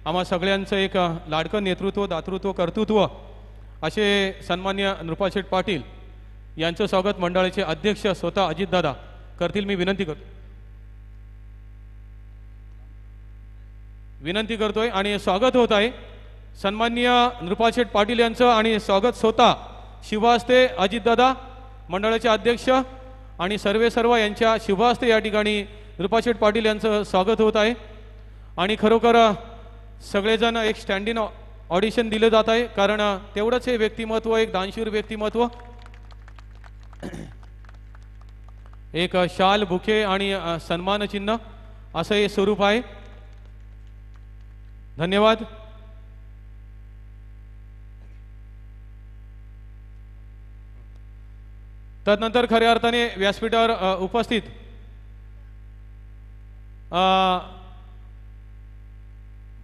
आम्हा सगळ्यांचं एक लाडकं नेतृत्व, दातृत्व, कर्तृत्व असे सन्मान्य नृपालशेठ पाटील यांचं स्वागत मंडळाचे अध्यक्ष स्वतः अजितदादा करतील मी विनंती करतोय आणि स्वागत होत आहे सन्माननीय नृपालशेठ पाटील यांचं आणि स्वागत स्वतः शिवहस्ते अजितदादा मंडळाचे अध्यक्ष आणि सर्व यांच्या शिवहस्ते या ठिकाणी नृपालशेठ पाटील यांचं स्वागत होत आहे आणि खरोखर सगळेजण एक स्टँड इन ऑडिशन दिलं जात आहे कारण तेवढंच हे व्यक्तिमत्व एक दानशूर व्यक्तिमत्व एक शाल बुके आणि सन्मान चिन्ह असं हे स्वरूप आहे। धन्यवाद। तदनंतर खऱ्या अर्थाने व्यासपीठावर उपस्थित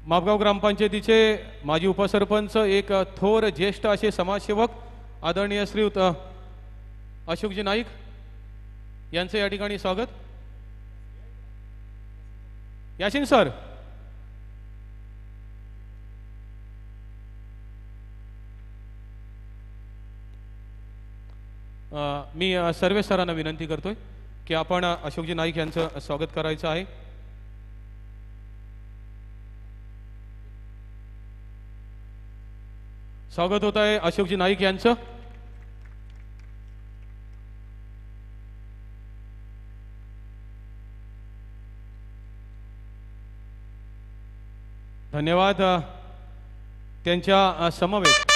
मापगाव ग्रामपंचायतीचे माजी उपसरपंच एक थोर ज्येष्ठ असे समाजसेवक आदरणीय श्रीयुत अशोकजी नाईक यांचे या ठिकाणी स्वागत। याशिन सर मी सर्व सरांना विनंती करतोय की आपण अशोकजी नाईक यांचं स्वागत करायचं आहे। स्वागत होत आहे अशोकजी नाईक यांचं। धन्यवाद। त्यांच्या समवेत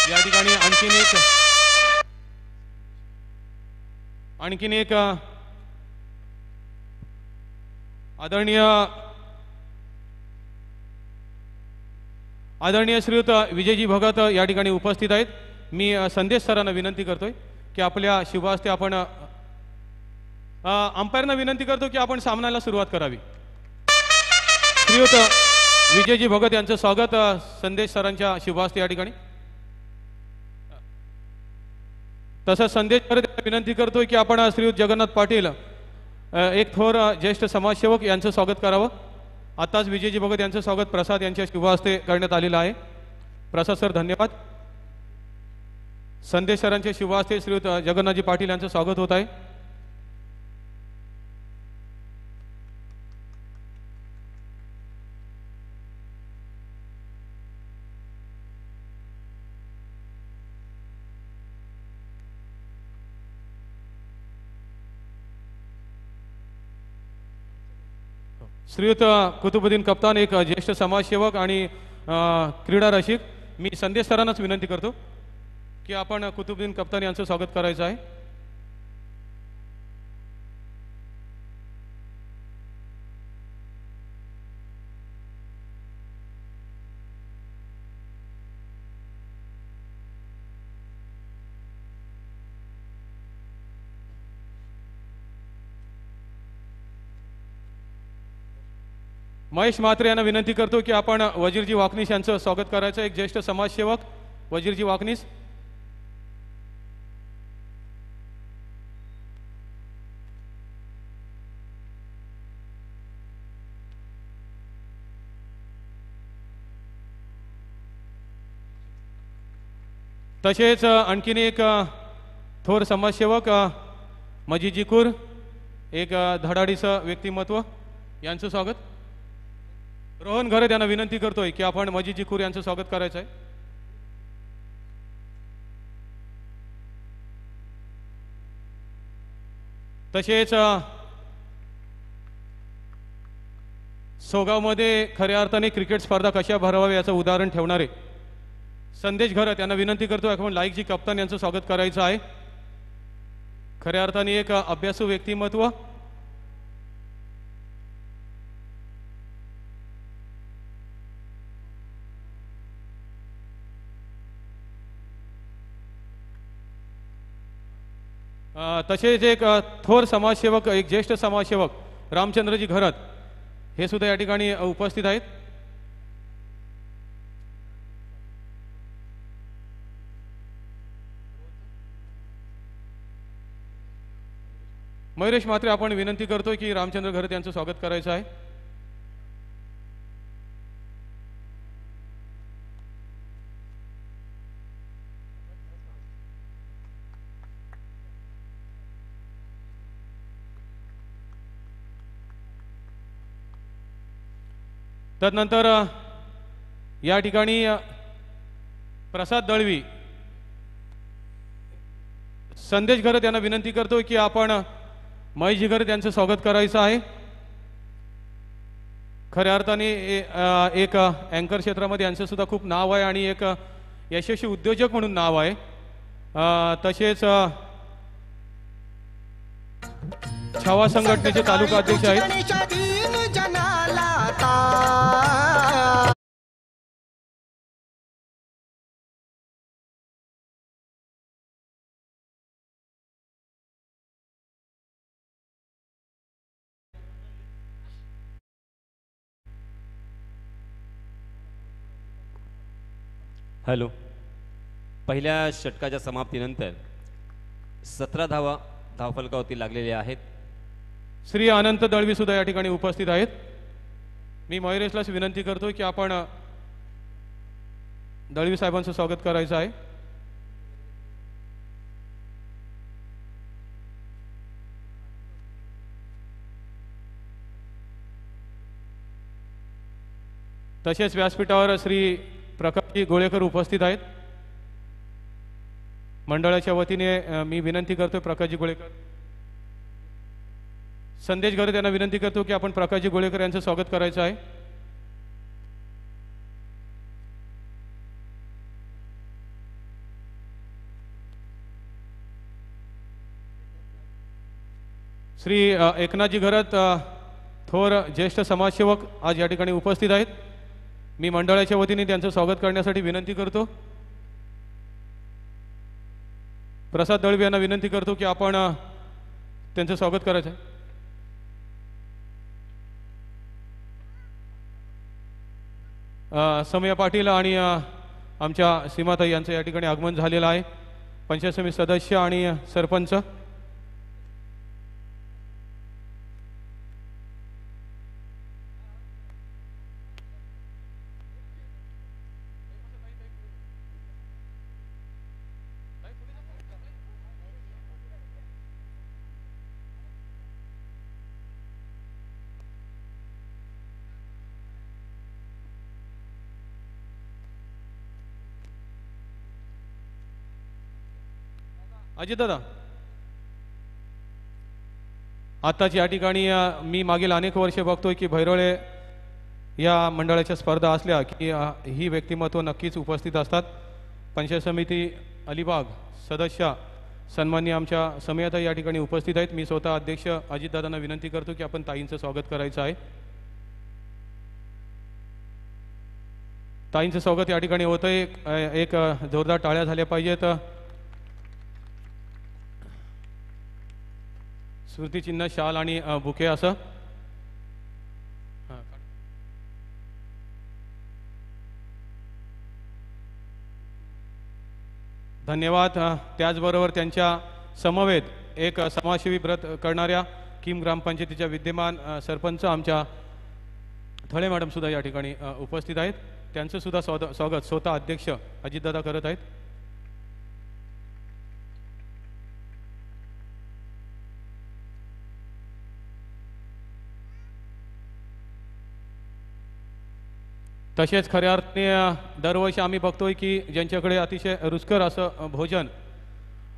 या ठिकाणी आणखीन एक आदरणीय श्रीयुत विजयजी भगत या ठिकाणी उपस्थित आहेत। मी संदेश सरांना विनंती करतोय की आपल्या शिवहस्ते आपण अंपायरना विनंती करतो की आपण सामन्याला सुरुवात करावी। श्रीयुत विजयजी भगत यांचं स्वागत संदेश सरांच्या शिवहस्ते या ठिकाणी। तसंच संदेश सर विनंती करतोय की आपण श्रीयुत जगन्नाथ पाटील एक थोर ज्येष्ठ समाजसेवक यांचं स्वागत करावं। आताच विजयजी भगत यांचं स्वागत प्रसाद यांच्या शुभहस्ते करण्यात आलेलं आहे। प्रसाद सर धन्यवाद। संदेश सरांच्या शुभहस्ते श्रीयुत जगन्नाथजी पाटील यांचं स्वागत होत आहे। श्रीयुत कुतुबुद्दीन कप्तान एक ज्येष्ठ समाजसेवक आणि क्रीडा रसिक मी संदेश सरांनाच विनंती करतो की आपण कुतुबुद्दीन कप्तान यांचं स्वागत करायचं आहे। महेश म्हात्रे यांना विनंती करतो की आपण वजीरजी वाकनीस यांचं स्वागत करायचं। एक ज्येष्ठ समाजसेवक वजीरजी वाकनीस। तसेच आणखीन एक थोर समाजसेवक मजीजी कुर एक धडाडीचं व्यक्तिमत्व यांचं स्वागत। रोहन घरत यांना विनंती करतोय की आपण मजीजी कुर यांचं स्वागत करायचं आहे। तसेच सोगावमध्ये खऱ्या अर्थाने क्रिकेट स्पर्धा कशा भरवाव्या याचं उदाहरण ठेवणारे संदेश घरत यांना विनंती करतोय आपण लाईकजी कप्तान यांचं स्वागत करायचं आहे। खऱ्या अर्थाने एक अभ्यासू व्यक्तिमत्व तसेच एक थोर समाजसेवक एक ज्येष्ठ समाजसेवक रामचंद्रजी घरत हे सुद्धा या ठिकाणी उपस्थित आहेत। मयुरेश म्हात्रे आपण विनंती करतोय की रामचंद्र घरत यांचं स्वागत करायचं आहे। तदनंतर या ठिकाणी प्रसाद दळवी, संदेश घरत यांना विनंती करतो की आपण महेशजी घरत यांचं स्वागत करायचं आहे. खऱ्या अर्थाने एक अँकर क्षेत्रामध्ये यांचं सुद्धा खूप नाव आहे आणि एक यशस्वी उद्योजक म्हणून नाव आहे. तसेच छावा संघटनेचे तालुका अध्यक्ष आहेत. हॅलो. पहिल्या षटकाच्या समाप्तीनंतर 17 धावा धावफलकावरती लागलेल्या आहेत. श्री अनंत दळवी सुद्धा या ठिकाणी उपस्थित आहेत. मी मयुरेशलाच विनंती करतो की आपण दळवी साहेबांचं स्वागत करायचं आहे. तसेच व्यासपीठावर श्री प्रकाशजी गोळेकर उपस्थित आहेत. मंडळाच्या वतीने मी विनंती करतो प्रकाशजी गोळेकर, संदेश घरत यांना विनंती करतो की आपण प्रकाशजी गोळेकर यांचं स्वागत करायचं आहे. श्री एकनाथजी घरत थोर ज्येष्ठ समाजसेवक आज या ठिकाणी उपस्थित आहेत. मी मंडळाच्या वतीने त्यांचं स्वागत करण्यासाठी विनंती करतो. प्रसाद दळवी यांना विनंती करतो की आपण त्यांचं स्वागत करायचं आहे. समया पाटील आणि आमच्या सीमाताई यांचं या ठिकाणी आगमन झालेलं आहे. पंचायत समिती सदस्य आणि सरपंच. अजित दादा, आताच या ठिकाणी मी मागील अनेक वर्षे बघतोय की भैरोळे या मंडळाच्या स्पर्धा असल्या की ही व्यक्तिमत्व नक्कीच उपस्थित असतात. पंचायत समिती अलिबाग सदस्य सन्माननीय आमच्या समयाताई या ठिकाणी उपस्थित आहेत. मी स्वतः अध्यक्ष अजितदादांना विनंती करतो की आपण ताईंचं स्वागत करायचं आहे. ताईंचं स्वागत या ठिकाणी होतंय. एक जोरदार टाळ्या झाल्या पाहिजेत. स्मृतिचिन्ह, शाल आणि बुके असं. धन्यवाद. त्याचबरोबर त्यांच्या समवेत एक समाजसेवी व्रत करणाऱ्या किम ग्रामपंचायतीच्या विद्यमान सरपंच आमच्या थळे मॅडम सुद्धा या ठिकाणी उपस्थित आहेत. त्यांचं सुद्धा स्वागत स्वतः अध्यक्ष अजितदादा करत आहेत. तसेच खऱ्या अर्थाने दरवर्षी आम्ही बघतोय की ज्यांच्याकडे अतिशय रुचकर असं भोजन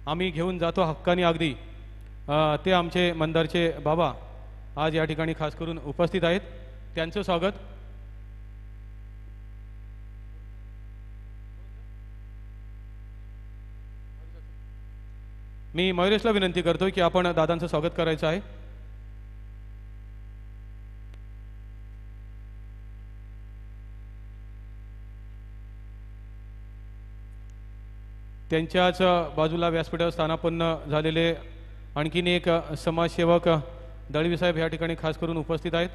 आम्ही घेऊन जातो हक्कानी अगदी, ते आमचे मंदारचे बाबा आज या ठिकाणी खास करून उपस्थित आहेत. त्यांचं स्वागत. मी मयुरेशला विनंती करतोय की आपण दादांचं स्वागत करायचं आहे. त्यांच्याच बाजूला व्यासपीठावर स्थानापन्न झालेले आणखीन एक समाजसेवक दळवी साहेब या ठिकाणी खास करून उपस्थित आहेत.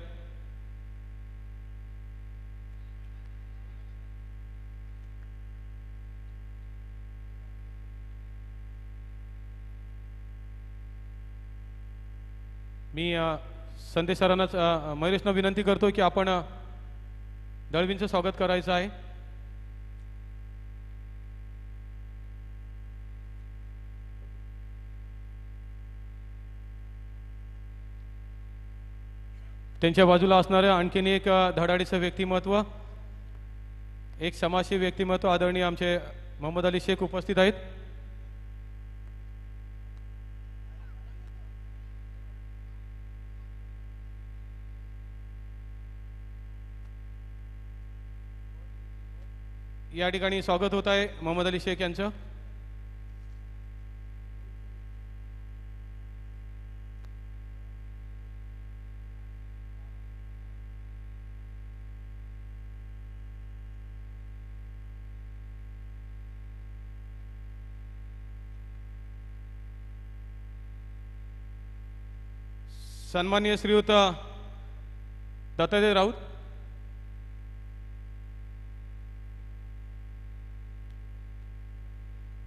मी संदेश सरांनाच मयुरेशना विनंती करतो की आपण दळवींचं स्वागत करायचं आहे. त्यांच्या बाजूला असणारं आणखीन एक धडाडीचं व्यक्तिमत्व, एक समाजसेवी व्यक्तिमत्व आदरणीय आमचे मोहम्मद अली शेख उपस्थित आहेत. या ठिकाणी स्वागत होत आहे मोहम्मद अली शेख यांचं. सन्माननीय श्रीयुत दत्तात्रय राऊत,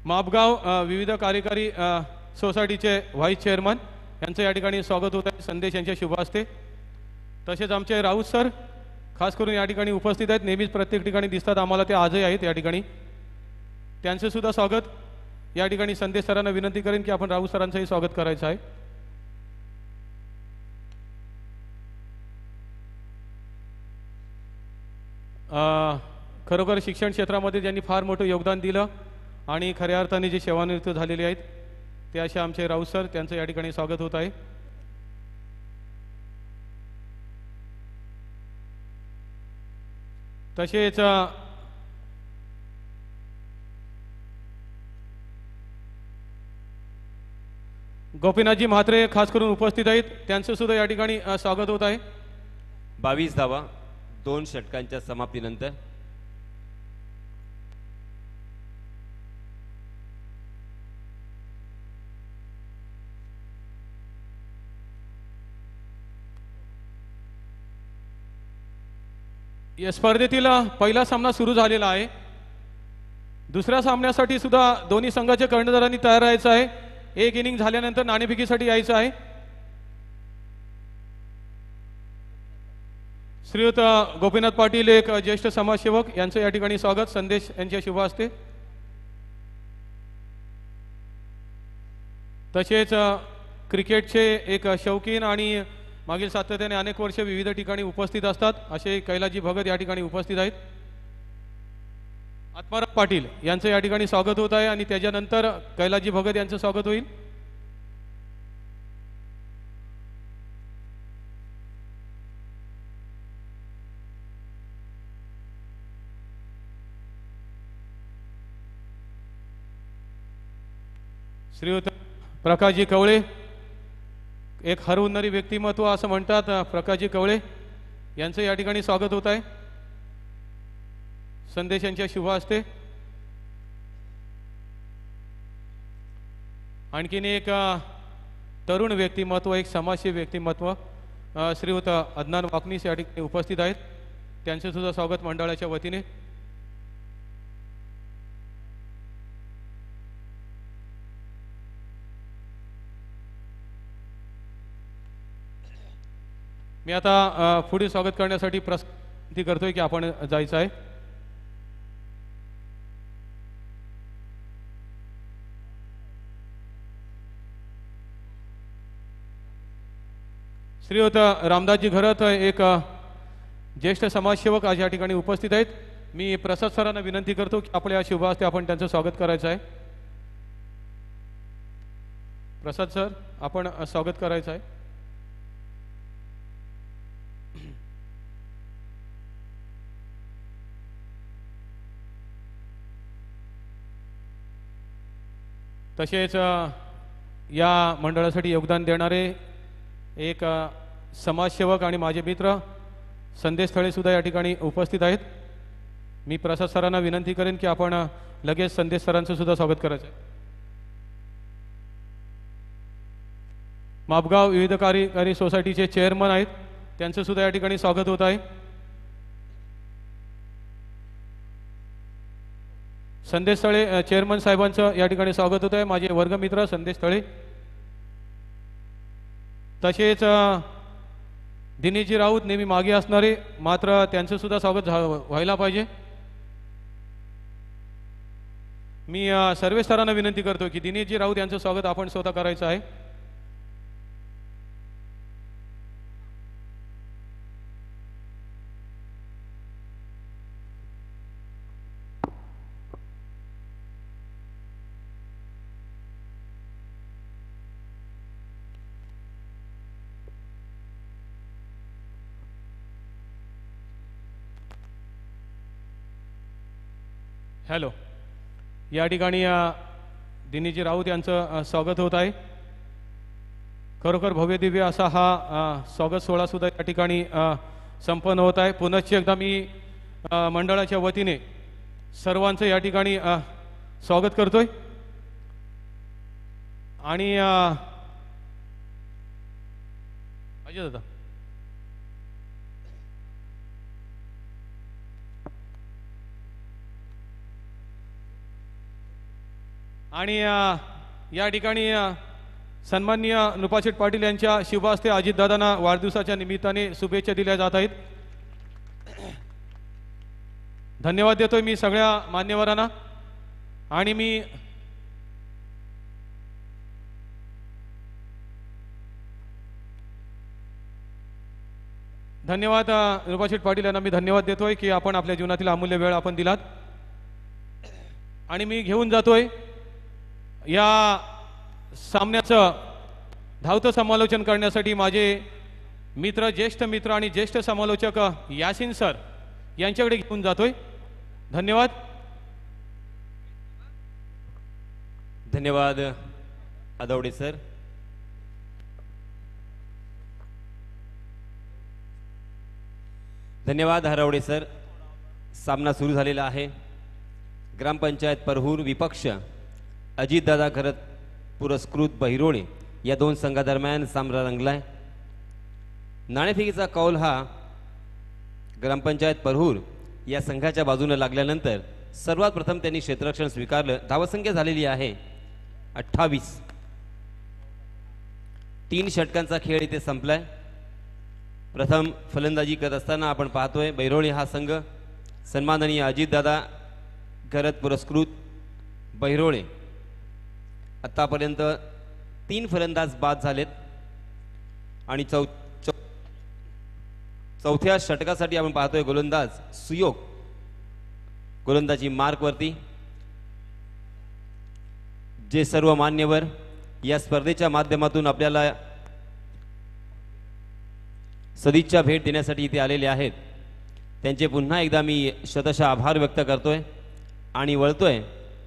मापगाव विविध कार्यकारी सोसायटीचे व्हाईस चेअरमन यांचं या ठिकाणी स्वागत होत आहे संदेश यांच्या शुभ हस्ते. तसेच आमचे राऊत सर खास करून या ठिकाणी उपस्थित आहेत. नेहमीच प्रत्येक ठिकाणी दिसतात आम्हाला, ते आजही आहेत या ठिकाणी. त्यांचं सुद्धा स्वागत या ठिकाणी संदेश सरांना विनंती करेन की आपण राऊत सरांचंही स्वागत करायचं आहे. खरोखर शिक्षण क्षेत्रामध्ये ज्यांनी फार मोठं योगदान दिलं आणि खऱ्या अर्थाने जे सेवानिवृत्त झालेले आहेत ते असे आमचे राऊत सर, त्यांचं या ठिकाणी स्वागत होत आहे. तसेच गोपीनाथजी म्हात्रे खास करून उपस्थित आहेत, त्यांचं सुद्धा या ठिकाणी स्वागत होत आहे. 22 धावा 2 षटकांच्या समाप्तीनंतर. या स्पर्धेतील पहिला सामना सुरू झालेला आहे. दुसऱ्या सामन्यासाठी सुद्धा दोन्ही संघाच्या कर्णधारांनी तयार राहायचं आहे. एक इनिंग झाल्यानंतर नाणेफेकीसाठी यायचं आहे. श्रीयुत गोपीनाथ पाटील एक ज्येष्ठ समाजसेवक यांचं या ठिकाणी स्वागत संदेश यांच्या शुभ हस्ते. तसेच क्रिकेटचे एक शौकीन आणि मागील सातत्याने अनेक वर्ष विविध ठिकाणी उपस्थित असतात असे कैलासजी भगत या ठिकाणी उपस्थित आहेत. आत्माराम पाटील यांचं या ठिकाणी स्वागत होत आहे आणि त्याच्यानंतर कैलासजी भगत यांचं स्वागत होईल. श्रीयुत प्रकाशजी कवळे, एक हरवणारी व्यक्तिमत्व असं म्हणतात प्रकाशजी कवळे, यांचं या ठिकाणी स्वागत होत आहे संदेश यांच्या शुभ हस्ते. आणखीन एक तरुण व्यक्तिमत्व, एक समाजसेवी व्यक्तिमत्व श्रीयुत अदनान वाकनीस या ठिकाणी उपस्थित आहेत, त्यांचे सुद्धा स्वागत मंडळाच्या वतीने. मी आता पुढील स्वागत करण्यासाठी प्रसिद्धी करतोय की आपण जायचं आहे. श्रीयुत रामदासजी घरत एक ज्येष्ठ समाजसेवक आज या ठिकाणी उपस्थित आहेत. मी प्रसाद सरांना विनंती करतो की आपल्या शुभ हस्ते आपण त्यांचं स्वागत करायचं आहे. प्रसाद सर, आपण स्वागत करायचं आहे. तसेच या मंडळासाठी योगदान देणारे एक समाजसेवक आणि माझे मित्र संदेश स्थळे सुद्धा या ठिकाणी उपस्थित आहेत. मी प्रसाद सरांना विनंती करेन की आपण लगेच संदेश सरांचं सुद्धा स्वागत करायचं आहे. मापगाव विविध कार्यकारी सोसायटीचे चेअरमन आहेत, त्यांचं सुद्धा या ठिकाणी स्वागत होत आहे. संदेश स्थळे चेअरमन साहेबांचं या ठिकाणी स्वागत होत आहे, माझे वर्गमित्र संदेश स्थळे. तसेच दिनेशजी राऊत नेहमी मागे असणारे, मात्र त्यांचं सुद्धा स्वागत व्हायला पाहिजे. मी सर्व स्तरांना विनंती करतो की दिनेशजी राऊत यांचं स्वागत आपण स्वतः करायचं आहे. हॅलो. या ठिकाणी दिनीजी राऊत यांचं स्वागत होत आहे. खरोखर भव्य दिव्य असा हा स्वागत सोहळासुद्धा या ठिकाणी संपन्न होत आहे. पुनश्च एकदा मी मंडळाच्या वतीने सर्वांचं या ठिकाणी स्वागत करतोय. आणि अजय दादा आणि या ठिकाणी सन्माननीय नृपाशेठ पाटील यांच्या शुभहस्ते अजितदादांना वाढदिवसाच्या निमित्ताने शुभेच्छा दिल्या जात आहेत. धन्यवाद देतोय मी सगळ्या मान्यवरांना. आणि मी धन्यवाद नृपाशेठ पाटील यांना मी धन्यवाद देतोय की आपण आपल्या जीवनातील अमूल्य वेळ आपण दिलात. आणि मी घेऊन जातोय या सामन्याचं धावतं समालोचन करण्यासाठी माझे मित्र, ज्येष्ठ मित्र आणि ज्येष्ठ समालोचक यासिन सर यांच्याकडे घेऊन जातोय. धन्यवाद. धन्यवाद आदवडे सर. धन्यवाद हरवडे सर. सामना सुरू झालेला आहे. ग्रामपंचायत परहूर विपक्ष अजितदादा खरत पुरस्कृत बहिरोणे या दोन संघादरम्यान सामना रंगलाय. नाणेफेकीचा कौल हा ग्रामपंचायत परहूर या संघाच्या बाजूने लागल्यानंतर सर्वात प्रथम त्यांनी क्षेत्ररक्षण स्वीकारलं. धावसंख्या झालेली आहे 28. 3 षटकांचा खेळ इथे संपलाय. प्रथम फलंदाजी करत असताना आपण पाहतोय बहिरोणे हा संघ सन्माननीय अजितदादा खरत पुरस्कृत बहिरोळे आतापर्यंत 3 फलंदाज बाद झालेत. आणि चौथ्या षटकासाठी आपण पाहतोय गोलंदाज सुयोग गोलंदाजी मार्कवरती. जे सर्व मान्यवर या स्पर्धेच्या माध्यमातून आपल्याला सदिच्छा भेट देण्यासाठी इथे आलेले आहेत त्यांचे पुन्हा एकदा मी शतशः आभार व्यक्त करतोय. आणि वळतोय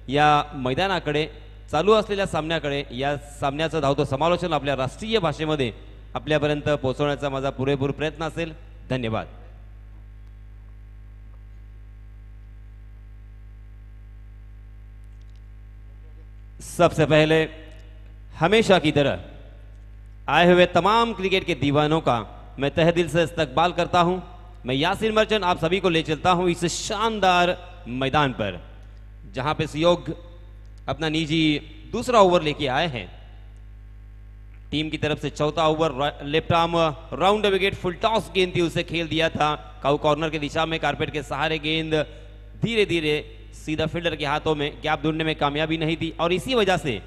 या मैदानाकडे, चालू असलेल्या सामन्याकडे. या सामन्याचं धावतं समालोचन आपल्या राष्ट्रीय भाषेमध्ये आपल्यापर्यंत पोहोचवण्याचा माझा पुरेपूर प्रयत्न असेल. धन्यवाद. सबसे पहले हमेशा की तरह आए हुए तमाम क्रिकेट के दीवानों का मैं तहे दिल से इस्तकबाल करता हूं. मैं यासिर मर्चेंट आप सभी को ले चलता हूं इस शानदार मैदान पर जहां पे सहयोग अपना निजी दूसरा ओवर लेके आए हैं. टीम की तरफ से चौथा over left arm round wicket full toss गेंद थी, उसे खेल दिया था काउ कॉर्नर की दिशा में. कारपेट के सहारे गेंद धीरे धीरे सीधा फील्डर के हाथों में गैप ढूंढने में कामयाबी नहीं थी और इसी वजह से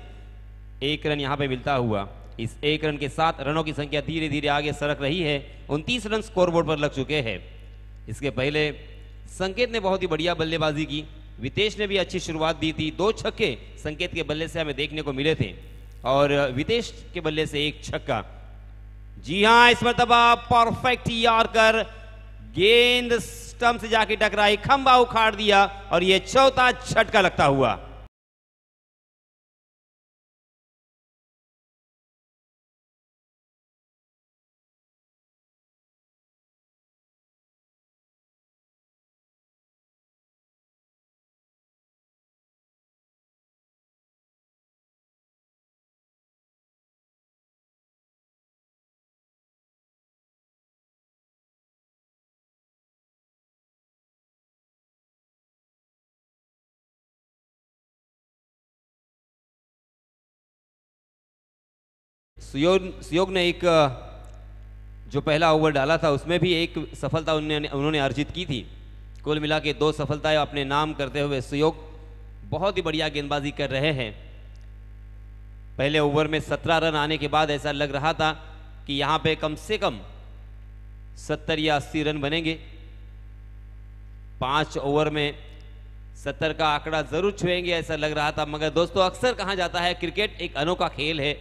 1 रन यहां पे मिलता हुआ. इस 1 रन के साथ रनों की संख्या धीरे धीरे आगे सरक रही है. 29 रन स्कोरबोर्ड पर लग चुके हैं. इसके पहले संकेत ने बहुत ही बढ़िया बल्लेबाजी की. वितेश ने भी अच्छी शुरुआत दी थी. 2 छक्के संकेत के बल्ले से हमें देखने को मिले थे और वितेश के बल्ले से 1 छक्का. जी हां, इस मरतबा परफेक्ट यॉर्कर गेंद स्टंप से जाके टकराई, खंबा उखाड़ दिया और यह चौथा झटका लगता हुआ. सुयोग ने एक जो पहला ओवर डाला था उसमें भी एक सफलता उन्होंने अर्जित की थी. कुल मिला के 2 सफलताएं अपने नाम करते हुए सुयोग बहुत ही बढ़िया गेंदबाजी कर रहे हैं. पहले ओवर में 17 रन आने के बाद ऐसा लग रहा था कि यहाँ पे कम से कम 70 या 80 रन बनेंगे. 5 ओवर में 70 का आंकड़ा जरूर छुएंगे ऐसा लग रहा था. मगर दोस्तों, अक्सर कहा जाता है क्रिकेट एक अनोखा खेल है,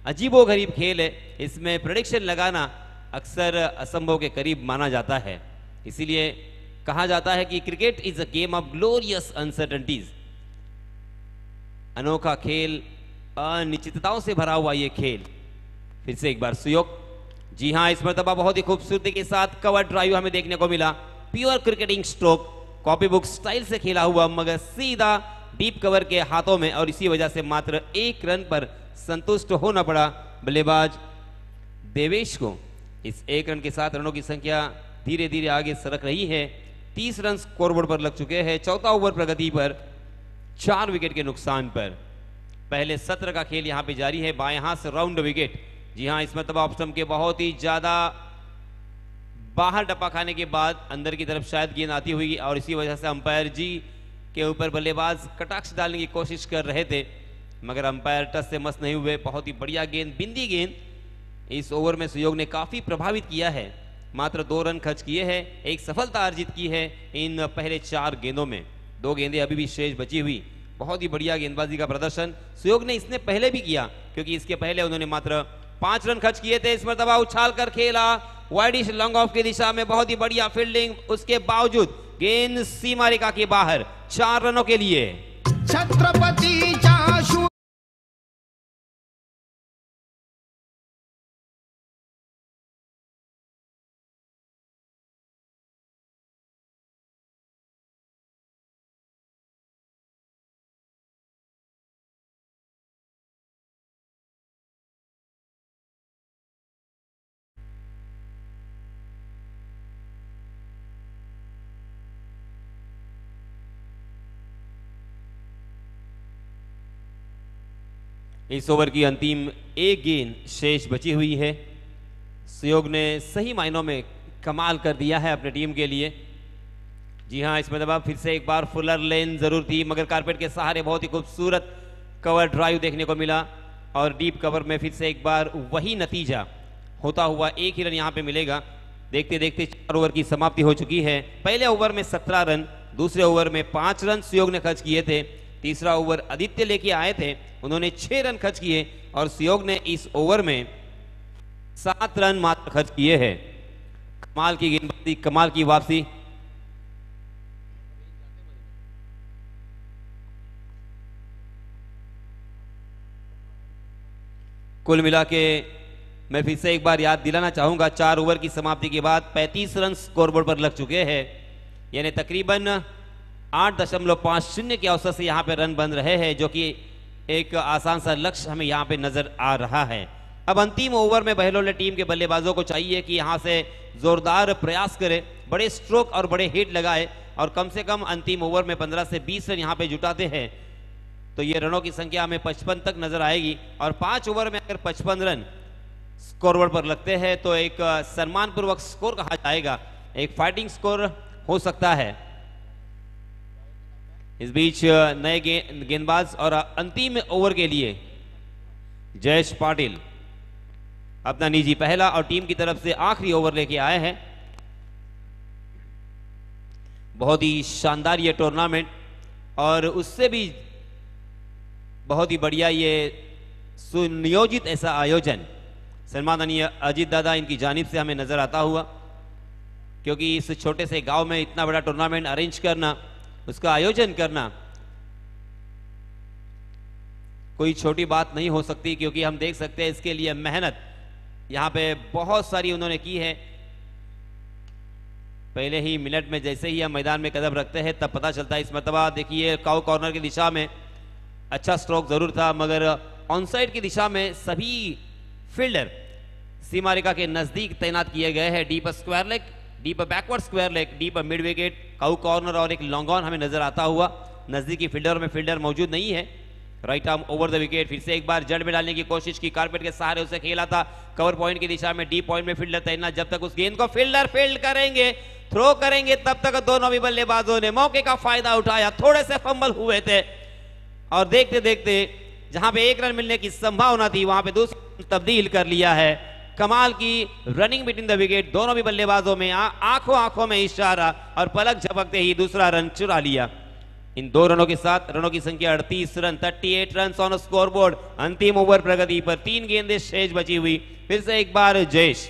अजीबोगरीब खेल है. इसमें प्रेडिक्शन लगाना अक्सर असंभव के करीब माना जाता है. इसीलिए कहा जाता है कि cricket is a game of glorious uncertainties, अनोखा खेल, अनिश्चितताओं से भरा हुआ ये खेल। फिर से एक बार सुयोग, जी हां, इस मर्तबा बहुत ही खूबसूरती के साथ कवर ड्राइव हमें देखने को मिला। Pure cricketing stroke, copy book style से खेला हुआ, मगर सीधा डीप कवर के हाथों में, और इसी वजह से मात्र 1 रन पर संतुष्ट होना पड़ा बल्लेबाज देवेश को। इस 1 रन के साथ रनों की संख्या धीरे धीरे आगे सरक रही है। 30 रन स्कोरबोर्ड पर लग चुके हैं। चौथा ओवर प्रगति पर 4 विकेट के नुकसान पर। पहले सत्र का खेल यहां पे जारी है। बाएं हाथ से राउंड विकेट, जी हां, इस मरतबा ऑफ स्टंप के बहुत ही ज्यादा बाहर टप्पा खाने के बाद अंदर की तरफ शायद गेंद आती हुई, और इसी वजह से अंपायर जी के ऊपर बल्लेबाज कटाक्ष डालने की कोशिश कर रहे थे, मगर अंपायर टच से मस नहीं हुए। बहुत ही बढ़िया गेंद, बिंदी गेंद इस ओवर में सुयोग ने काफी प्रभावित किया है। मात्र 2 रन खर्च किए हैं, एक सफलता अर्जित की है इन पहले 4 गेंदों में। 2 गेंदें अभी भी शेष बची हुई। बहुत ही बढ़िया गेंदबाजी का प्रदर्शन सुयोग ने इसने पहले भी किया, क्योंकि इसके पहले उन्होंने मात्र 5 रन खर्च किए थे। इस मरतबा उछाल कर खेला वाइडिश लॉन्ग ऑफ की दिशा में, बहुत ही बढ़िया फील्डिंग, उसके बावजूद गेंद सीमा रेखा के बाहर। 4 रनों के लिए छत्रपति जाशु इस ओवर की अंतिम 1 गेंद शेष बची हुई है। सुयोग ने सही मायनों में कमाल कर दिया है अपनी टीम के लिए। जी हां, इसमें दबा फिर से एक बार फुलर लेन जरूर थी, मगर कारपेट के सहारे बहुत ही खूबसूरत कवर ड्राइव देखने को मिला, और डीप कवर में फिर से एक बार वही नतीजा होता हुआ। 1 ही रन यहां पे मिलेगा। देखते देखते 4 ओवर की समाप्ति हो चुकी है। पहले ओवर में 17 रन, दूसरे ओवर में 5 रन सुयोग ने खर्च किए थे। तीसरा ओवर आदित्य लेके आए थे, उन्होंने 6 रन खर्च किए, और सुयोग ने इस ओवर में 7 रन मात्र खर्च किए हैं। कमाल की गेंदबाजी, कमाल की वापसी। कुल मिला के मैं फिर से एक बार याद दिलाना चाहूंगा, 4 ओवर की समाप्ति के बाद 35 रन स्कोरबोर्ड पर लग चुके हैं, यानी तकरीबन 8.50 के औसत से यहाँ पे रन बन रहे हैं, जो कि एक आसान सा लक्ष्य हमें यहाँ पे नजर आ रहा है। अब अंतिम ओवर में बहलोले टीम के बल्लेबाजों को चाहिए कि यहाँ से जोरदार प्रयास करें, बड़े स्ट्रोक और बड़े हिट लगाए, और कम से कम अंतिम ओवर में 15 से 20 रन यहाँ पे जुटाते हैं तो ये रनों की संख्या हमें 55 तक नजर आएगी। और 5 ओवर में अगर 55 रन स्कोरबोर्ड पर लगते हैं तो एक सम्मानपूर्वक स्कोर कहा जाएगा, एक फाइटिंग स्कोर हो सकता है। इस बीच नए गेंदबाज और अंतिम ओवर के लिए जयेश पाटिल अपना निजी पहला और टीम की तरफ से आखिरी ओवर लेके आए हैं। बहुत ही शानदार ये टूर्नामेंट, और उससे भी बहुत ही बढ़िया ये सुनियोजित ऐसा आयोजन सम्माननीय अजीत दादा इनकी जानिब से हमें नजर आता हुआ, क्योंकि इस छोटे से गांव में इतना बड़ा टूर्नामेंट अरेंज करना, उसका आयोजन करना कोई छोटी बात नहीं हो सकती, क्योंकि हम देख सकते हैं इसके लिए मेहनत यहाँ पे बहुत सारी उन्होंने की है। पहले ही मिनट में जैसे ही हम मैदान में कदम रखते हैं तब पता चलता है। इस मरतबा देखिए काउ कॉर्नर की दिशा में अच्छा स्ट्रोक जरूर था, मगर ऑनसाइड की दिशा में सभी फील्डर सीमा रेखा के नजदीक तैनात किए गए हैं। Deep square leg, deep backward square leg, deep mid wicket, cow corner और एक लॉन्ग ऑन हमें नजर आता हुआ। नजदीकी फील्डर में फील्डर मौजूद नहीं है। Right arm over the wicket, फिर से एक बार जड़ में डालने की कोशिश की, कारपेट के सहारे उसे खेला था कवर पॉइंट की दिशा में। डीप पॉइंट में फील्डर तैनात, जब तक उस गेंद को फील्डर फील्ड करेंगे, थ्रो करेंगे, तब तक दोनों भी बल्लेबाजों ने मौके का फायदा उठाया। थोड़े से फंबल हुए थे, और देखते देखते जहां पे 1 रन मिलने की संभावना थी वहां पे दूसरा तब्दील कर लिया है। कमाल की रनिंग बिटवीन द विकेट, दोनों भी बल्लेबाजों में आंखों आंखों में इशारा, और पलक झपकते ही दूसरा रन चुरा लिया। इन 2 रनों के साथ रनों की संख्या 38 रन, 38 रन ऑन स्कोरबोर्ड। अंतिम ओवर प्रगति पर 3 गेंदें शेष बची हुई। फिर से एक बार जयेश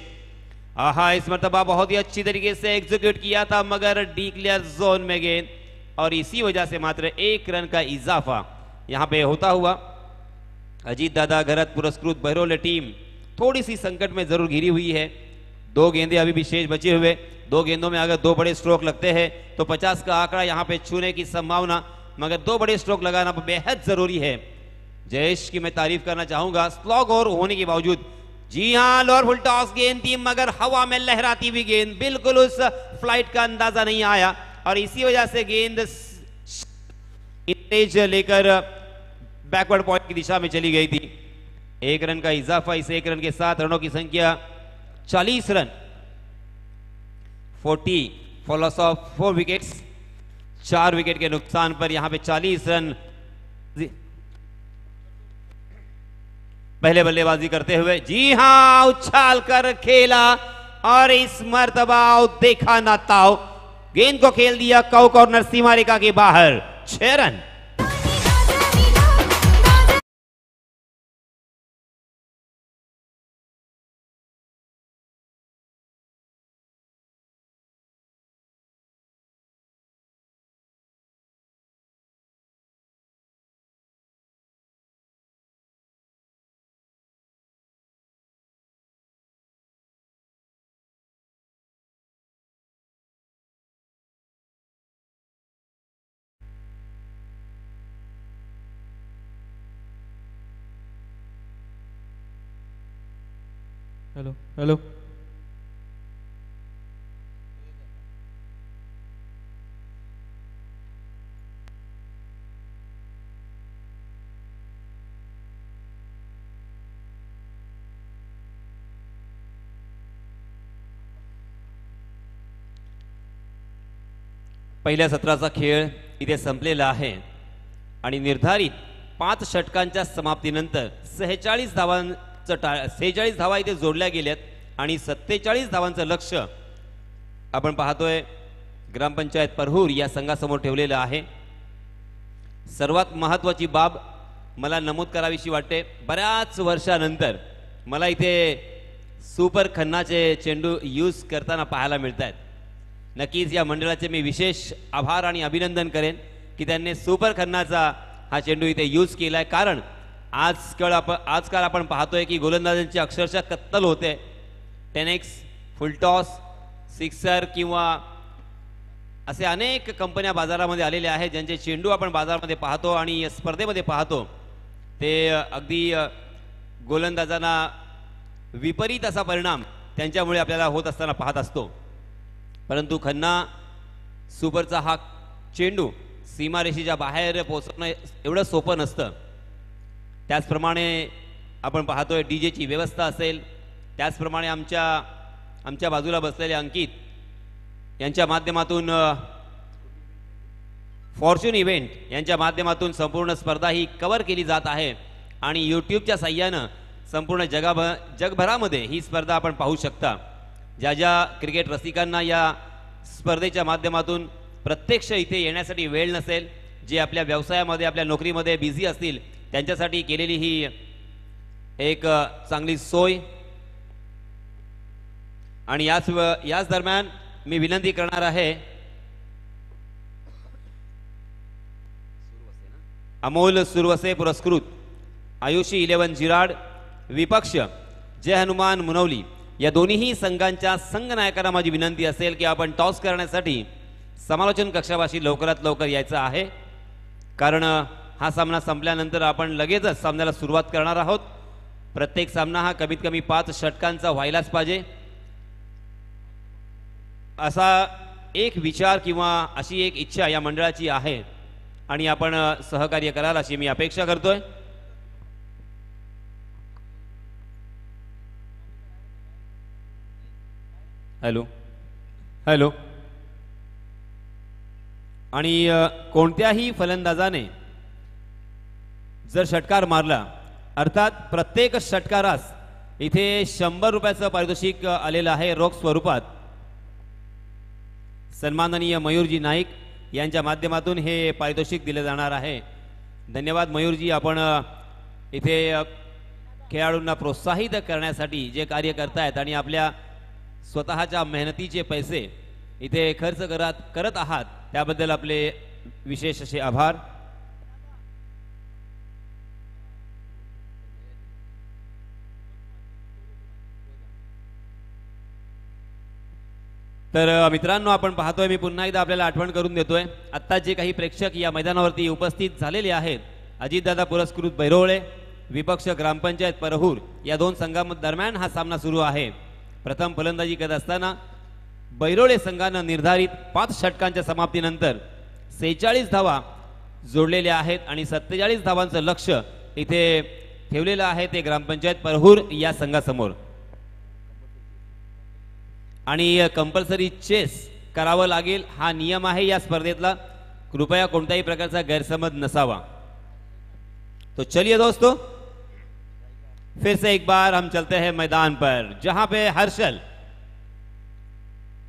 आहा, इस मर्तबा बहुत ही अच्छी तरीके से एग्जीक्यूट किया था मगर डिक्लेयर जोन में गेंद, और इसी वजह से मात्र 1 रन का इजाफा यहां पे होता हुआ अजीत दादा घरत पुरस्कृत बहरोले टीम थोड़ी सी संकट में जरूर घिरी हुई है। 2 गेंदे अभी भी शेष बचे हुए, 2 गेंदों में अगर 2 बड़े स्ट्रोक लगते हैं तो 50 का आंकड़ा यहां पे छूने की संभावना, मगर 2 बड़े स्ट्रोक लगाना बेहद जरूरी है। जयेश की मैं तारीफ करना चाहूंगा, स्लॉग और होने के बावजूद, जी हां लोअर फुल टॉस गेंद थी मगर हवा में लहराती हुई गेंद, बिल्कुल उस फ्लाइट का अंदाजा नहीं आया और इसी वजह से गेंद तेज लेकर बैकवर्ड पॉइंट की दिशा में चली गई थी। 1 रन का इजाफा, इस 1 रन के साथ रनों की संख्या 40 run, 40 for loss of 4 wickets, 4 wicket के नुकसान पर यहां पे 40 रन पहले बल्लेबाजी करते हुए, जी हां उछाल कर खेला और इस मर्तबा देखा ना ताओ, गेंद को खेल दिया कौ कॉर्नर सीमा रेखा के बाहर, 6 रन। हेलो हेलो, पहिल्या सत्राचा खेळ इथे संपलेला आहे आणि निर्धारित 5 षटकांच्या समाप्तीनंतर 46 धावांचं 46 धावा इथे जोडल्या गेल्यात आणि 47 धावांचं लक्ष्य आपण पाहतोय ग्रामपंचायत परहूर या संघासमोर ठेवलेलं आहे। सर्वात महत्त्वाची बाब मला नमूद करावीशी वाटते, बऱ्याच वर्षानंतर मला इथे सुपर खन्नाचे चेंडू यूज करताना पाहायला मिळत आहेत। नक्कीच या मंडळाचे मी विशेष आभार आणि अभिनंदन करेन की त्यांनी सुपर खन्नाचा हा चेंडू इथे यूज केलाय, कारण आजकाल आपण पाहतोय की गोलंदाजांची अक्षरशः कत्तल होते। 10x, फुल टॉस, सिक्सर किंवा असे अनेक कंपन्या बाजारामध्ये आलेल्या आहेत ज्यांचे चेंडू आपण बाजारामध्ये पाहतो आणि स्पर्धेमध्ये पाहतो, ते अगदी गोलंदाजांना विपरीत असा परिणाम त्यांच्यामुळे आपल्याला होत असताना पाहत असतो। परंतु खन्ना सुपरचा हा चेंडू सीमारेषेच्या बाहेर पोहोचवणं एवढं सोपं नसतं। त्याचप्रमाणे आपण पाहतोय डीजेची व्यवस्था असेल, त्याचप्रमाणे आमच्या बाजूला बसलेले अंकित यांच्या माध्यमातून फॉर्च्यून इव्हेंट यांच्या माध्यमातून संपूर्ण स्पर्धा ही कव्हर केली जात आहे आणि यूट्यूबच्या साहाय्यानं संपूर्ण जगभरामध्ये ही स्पर्धा आपण पाहू शकता। ज्या क्रिकेट रसिकांना या स्पर्धेच्या माध्यमातून प्रत्यक्ष इथे येण्यासाठी वेळ नसेल, जे आपल्या व्यवसायामध्ये आपल्या नोकरीमध्ये बिझी असतील, त्यांच्यासाठी केलेली ही एक चांगली सोय। आणि याच दरम्यान मी विनंती करणार आहे अमोल सुरवसे पुरस्कृत आयुषी 11 जिराड, विपक्ष जय हनुमान मुनवली या दोन्ही संघांच्या संघनायकांना माझी विनंती असेल की आपण टॉस करण्यासाठी समालोचन कक्षापाशी लवकरात लवकर यायचं आहे, कारण हा सामना संपल्यानंतर आपण लगेचच सामन्याला सुरुवात करणार आहोत। प्रत्येक सामना हा कमीत कमी 5 षटकांचा व्हायलाच पाहिजे, असा एक विचार किंवा अशी एक इच्छा या मंडळाची आहे आणि आपण सहकार्य कराल अशी मी अपेक्षा करतोय। हॅलो हॅलो, आणि कोणत्याही फलंदाजाने जर षटकार मारला, अर्थात प्रत्येक षटकारास इथे 100 रुपयाचं पारितोषिक आलेलं आहे रोख स्वरूपात। सन्माननीय मयूरजी नाईक यांच्या माध्यमातून हे पारितोषिक दिले जाणार आहे। धन्यवाद मयूरजी, आपण इथे खेळाडूंना प्रोत्साहित करण्यासाठी जे कार्य करतायत आणि आपल्या स्वतःच्या मेहनतीचे पैसे इथे खर्च करत आहात त्याबद्दल आपले विशेष असे आभार. तर मित्रांनो, आपण पाहतोय, मी पुन्हा एकदा आपल्याला आठवण करून देतोय, आत्ता जे काही प्रेक्षक या मैदानावरती उपस्थित झालेले आहेत, अजितदादा पुरस्कृत बैरोळे विपक्ष ग्रामपंचायत परहूर या दोन संघांदरम्यान हा सामना सुरू आहे. प्रथम फलंदाजी करत असताना बैरोळे संघानं निर्धारित 5 षटकांच्या समाप्तीनंतर 46 धावा जोडलेल्या आहेत आणि 47 धावांचं लक्ष इथे ठेवलेलं आहे ते ग्रामपंचायत परहूर या संघासमोर. आणि कंपल्सरी चेस करावं लागेल हा नियम आहे या स्पर्धेतला. कृपया कोणत्याही प्रकारचा गैरसमज नसावा. तो चलिए दोस्तों, फिर से एक बार हम चलते हैं मैदान पर, जहां पे हर्षल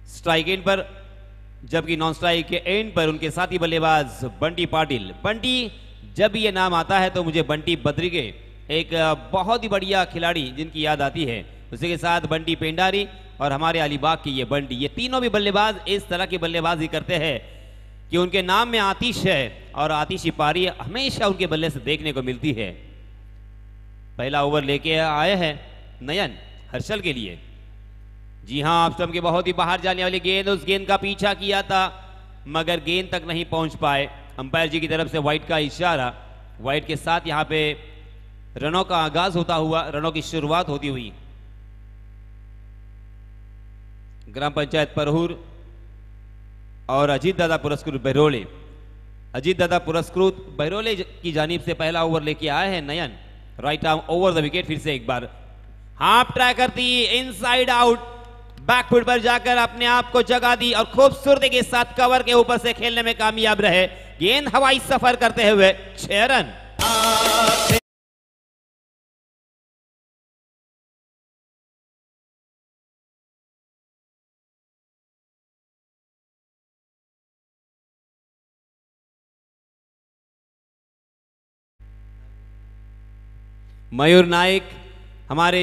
स्ट्राइक एंड पर, जबकि नॉन स्ट्राइक के एंड पर उनके साथी बल्लेबाज बंटी पाटिल. बंटी, जब ये नाम आता है तो मुझे बंटी बद्रिगे, एक बहुत ही बढ़िया खिलाड़ी जिनकी याद आती है. उसी के साथ बंटी पेंडारी और हमारे अलीबाग की ये बंटी, ये तीनों भी बल्लेबाज इस तरह की बल्लेबाजी करते हैं कि उनके नाम में आतिश है और आतिशी पारी हमेशा उनके बल्ले से देखने को मिलती है. पहला ओवर लेके आए हैं नयन हर्षल के लिए. जी हां, ऑफ स्टंप के बहुत ही बाहर जाने वाली गेंद, उस गेंद का पीछा किया था मगर गेंद तक नहीं पहुंच पाए. अंपायर जी की तरफ से वाइड का इशारा. वाइड के साथ यहां पे रनों का आगाज होता हुआ, रनों की शुरुआत होती हुई. ग्राम पंचायत परहूर और अजीतदादा पुरस्कृत बैरोले. अजीतदादा पुरस्कृत बैरोले की जानिब से पहला ओवर लेके आए हैं Nayan. Right arm over the wicket. फिर से एक बार हाफ ट्राई करती, इनसाइड आउट, बैकफुट पर जाकर अपने आप को जगा दी और खूबसूरती के साथ कवर के ऊपर से खेलने में कामयाब रहे. गेंद हवाई सफर करते हुए 6 रन. मयूर नाइक हमारे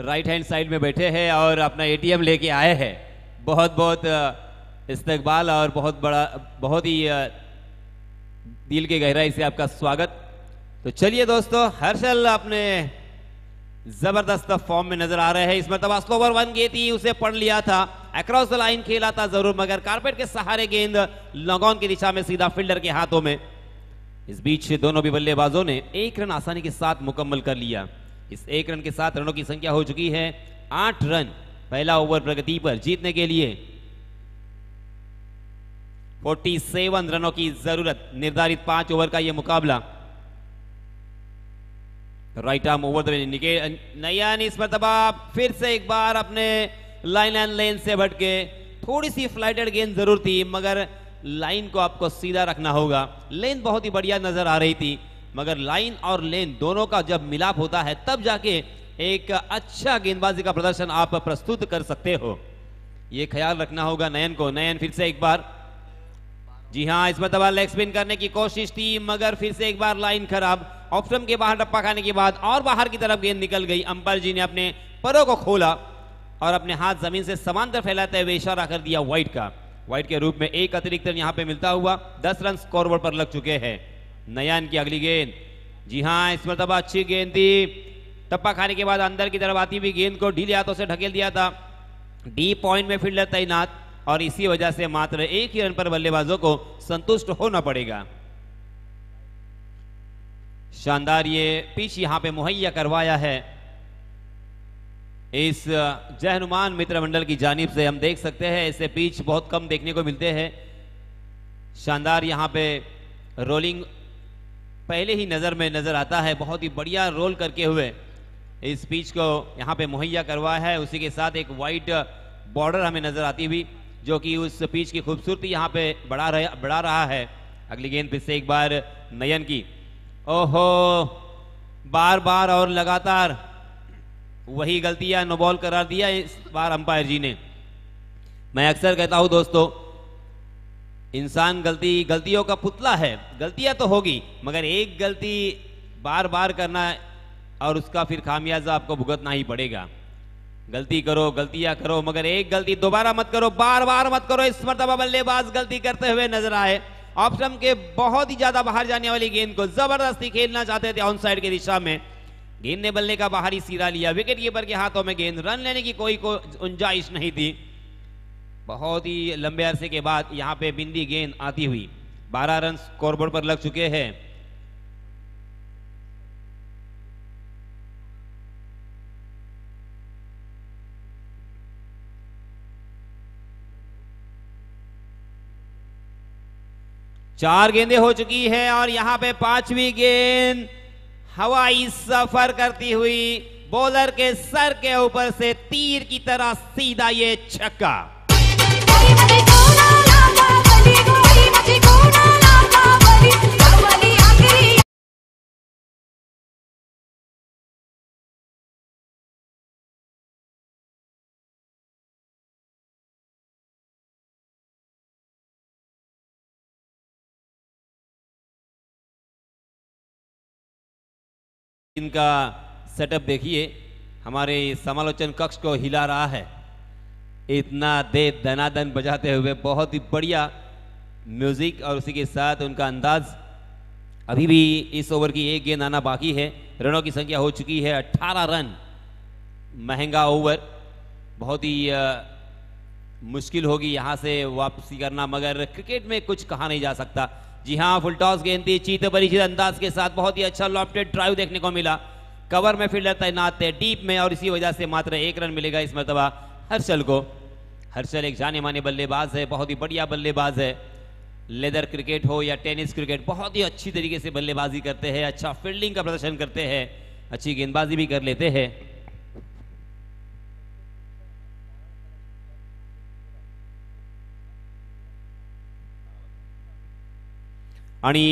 राइट हैंड साइड में बैठे हैं और अपना एटीएम लेके आए हैं. बहुत बहुत इस्तकबाल और बहुत ही दिल के गहराई से आपका स्वागत. तो चलिए दोस्तों, हर्षल अपने जबरदस्त फॉर्म में नजर आ रहे हैं. इस मरतबा स्लोवर 1 गेंद थी, उसे पढ़ लिया था, अक्रॉस द लाइन खेला था जरूर, मगर कारपेट के सहारे गेंद लॉन्ग ऑन की दिशा में सीधा फील्डर के हाथों में. इस बीच दोनों भी बल्लेबाजों ने 1 रन आसानी के साथ मुकम्मल कर लिया. इस 1 रन के साथ रनों की संख्या हो चुकी है 8 रन. पहला ओवर प्रगति पर. जीतने के लिए 47 रनों की जरूरत. निर्धारित 5 ओवर का यह मुकाबला. राइट आर्म ओवर नयन इस मरतबा फिर से एक बार अपने लाइन एंड लेन से भटके. थोड़ी सी फ्लाइटेड गेंद जरूर थी मगर लाइन को आपको सीधा रखना होगा. लेन बहुत ही बढ़िया नजर आ रही थी मगर लाइन और लेन दोनों का जब मिलाप होता है तब जाके एक अच्छा गेंदबाजी का प्रदर्शन आप प्रस्तुत कर सकते हो. ये ख्याल रखना होगा नयन को. नयन फिर से एक बार, जी हां, इस मरतबा लेग स्पिन करने की कोशिश थी मगर फिर से एक बार लाइन खराब. ऑफ स्टंप के बाहर टप्पा खाने के बाद और बाहर की तरफ गेंद निकल गई. अंपायर जी ने अपने परों को खोला और अपने हाथ जमीन से समांतर फैलाते हुए इशारा कर दिया वाइड का. वाइड के रूप में एक अतिरिक्त रन यहां पे मिलता हुआ 10 रन स्कोरबोर्ड पर लग चुके हैं. नयन की अगली गेंद, जी हां, इस मरतबा अच्छी गेंद थी. टप्पा खाने के बाद अंदर की तरफ आती हुई गेंद को ढीले हाथों से ढकेल दिया था. डीप पॉइंट में फील्डर तैनात और इसी वजह से मात्र 1 ही रन पर बल्लेबाजों को संतुष्ट होना पड़ेगा. शानदार ये पिच यहां पे मुहैया करवाया है इस जय हनुमान मित्र मंडल की जानिब से. हम देख सकते हैं ऐसे पिच बहुत कम देखने को मिलते हैं. शानदार यहां पे रोलिंग पहले ही नजर आता है. बहुत ही बढ़िया रोल करके हुए इस पिच को यहां पे मुहैया करवाया है. उसी के साथ एक वाइट बॉर्डर हमें नजर आती हुई जो कि उस पिच की खूबसूरती यहां पे बढ़ा रहा है. अगली गेंद फिर से एक बार नयन की. ओहो, बार बार और लगातार वही गलतियां नो बॉल करार दिया इस बार अंपायर जी ने. मैं अक्सर कहता हूं दोस्तों, इंसान गलतियों का पुतला है. गलतियां तो होगी मगर एक गलती बार बार करना और उसका फिर खामियाजा आपको भुगतना ही पड़ेगा. गलती करो, गलतियां करो, मगर एक गलती दोबारा मत करो, बार बार मत करो। इस मर्तबा बल्लेबाज गलती करते हुए नजर आए। ऑफ स्टंप के बहुत ही ज्यादा बाहर जाने वाली गेंद को जबरदस्ती खेलना चाहते थे ऑन साइड की दिशा में। गेंद ने बल्ले का बाहरी सिरा लिया, विकेट कीपर के हाथों में गेंद, रन लेने की कोई गुंजाइश नहीं थी। बहुत ही लंबे अरसे के बाद यहां पे बिंदी गेंद आती हुई 12 रन स्कोरबोर्ड पर लग चुके हैं। चार गेंदें हो चुकी हैं और यहां पे पांचवी गेंद हवाई सफर करती हुई बॉलर के सर के ऊपर से तीर की तरह सीधा ये छक्का। इनका सेटअप देखिए, हमारे समालोचन कक्ष को हिला रहा है। इतना दे दनादन बजाते हुए, बहुत ही बढ़िया म्यूजिक और उसी के साथ उनका अंदाज। अभी भी इस ओवर की एक गेंद आना बाकी है। रनों की संख्या हो चुकी है 18 रन। महंगा ओवर, बहुत ही मुश्किल होगी यहां से वापसी करना, मगर क्रिकेट में कुछ कहा नहीं जा सकता। जी हां, फुल टॉस गेंद थी, चीत परिचित अंदाज के साथ बहुत ही अच्छा लॉफ्टेड ड्राइव देखने को मिला। कवर में फील्डर तैनात थे डीप में और इसी वजह से मात्र 1 रन मिलेगा इस मर्तबा हर्षल को। हर्षल एक जाने माने बल्लेबाज है, बहुत ही बढ़िया बल्लेबाज है। लेदर क्रिकेट हो या टेनिस क्रिकेट, बहुत ही अच्छी तरीके से बल्लेबाजी करते हैं, अच्छा फील्डिंग का प्रदर्शन करते हैं, अच्छी गेंदबाजी भी कर लेते हैं। आणि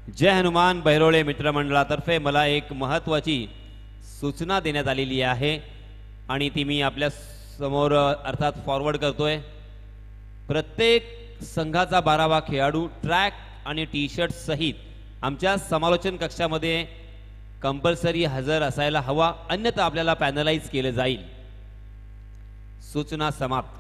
जय हनुमान बहिरोळे मित्रमंडळातर्फे मला एक महत्त्वाची सूचना देण्यात आलेली आहे आणि ती मी आपल्या समोर अर्थात फॉरवर्ड करतोय। प्रत्येक संघाचा 12वा खेळाडू ट्रॅक आणि टी शर्ट सहित आमच्या समालोचन कक्षामध्ये कंपल्सरी हजर असायला हवा, अन्यथा आपल्याला पॅनलाइज केले जाईल। सूचना समाप्त।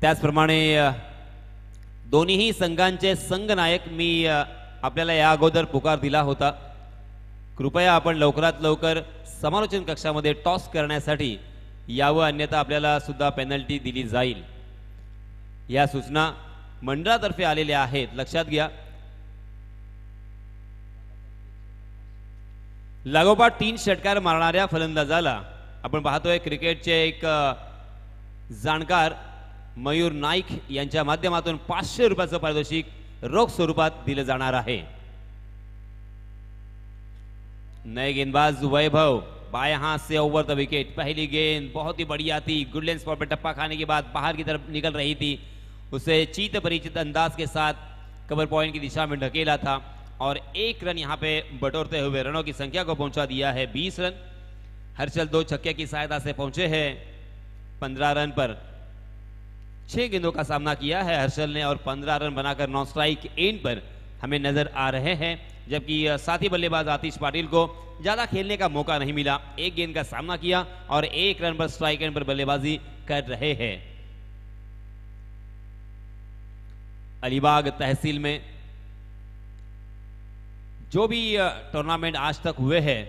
त्याचप्रमाणे दोन्हीही संघांचे संघनायक मी आपल्याला या अगोदर पुकार दिला होता। कृपया आपण लवकरात लवकर समालोचन कक्षामध्ये टॉस करण्यासाठी यावं, अन्यथा आपल्याला सुद्धा पेनल्टी दिली जाईल। या सूचना मंडळातर्फे आलेल्या आहेत, लक्षात घ्या। लागोपाठ 3 षटकार मारणाऱ्या फलंदाजाला आपण पाहतोय क्रिकेटचे एक जाणकार मयूर नाईक यांच्या माध्यमातून 500 रुपयाचं पारितोषिक रोख स्वरूपात दिले जाणार आहे। नए गेंदबाज वैभव बाएं हाथ से ओवर द विकेट। पहली गेंद बहुत ही बढ़िया थी, गुडलैंड स्पॉट पर टप्पा खाने के बाद बाहर की तरफ निकल रही थी, उसे चीत परिचित अंदाज के साथ कवर पॉइंट की दिशा में ढकेला था और 1 रन यहां पे बटोरते हुए रनों की संख्या को पहुंचा दिया है 20 रन। हर्षल 2 छक्के की सहायता से पहुंचे हैं 15 रन पर। 6 गेंदों का सामना किया है हर्षल ने और 15 रन बनाकर नॉन स्ट्राइक एंड पर हमें नजर आ रहे हैं, जबकि साथी बल्लेबाज आतिश पाटिल को ज्यादा खेलने का मौका नहीं मिला। 1 गेंद का सामना किया और 1 रन पर स्ट्राइक एंड पर बल्लेबाजी कर रहे हैं। अलीबाग तहसील में जो भी टूर्नामेंट आज तक हुए हैं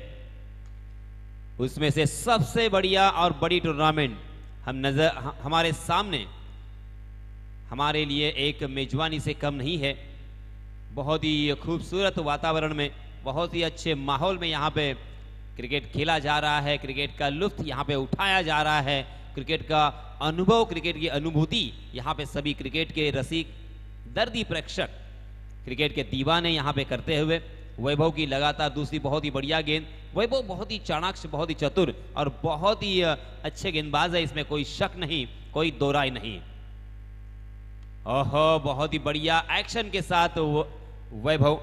उसमें से सबसे बढ़िया और बड़ी टूर्नामेंट हमारे सामने हमारे लिए एक मेजबानी से कम नहीं है। बहुत ही खूबसूरत वातावरण में, बहुत ही अच्छे माहौल में यहाँ पे क्रिकेट खेला जा रहा है, क्रिकेट का लुत्फ यहाँ पे उठाया जा रहा है, क्रिकेट का अनुभव, क्रिकेट की अनुभूति यहाँ पे सभी क्रिकेट के रसिक, दर्दी प्रेक्षक, क्रिकेट के दीवाने यहाँ पे करते हुए। वैभव की लगातार दूसरी बहुत ही बढ़िया गेंद। वैभव बहुत ही चाणाक्ष, बहुत ही चतुर और बहुत ही अच्छे गेंदबाज है, इसमें कोई शक नहीं, कोई दो राय नहीं। ओहो, बहुत ही बढ़िया एक्शन के साथ वैभव।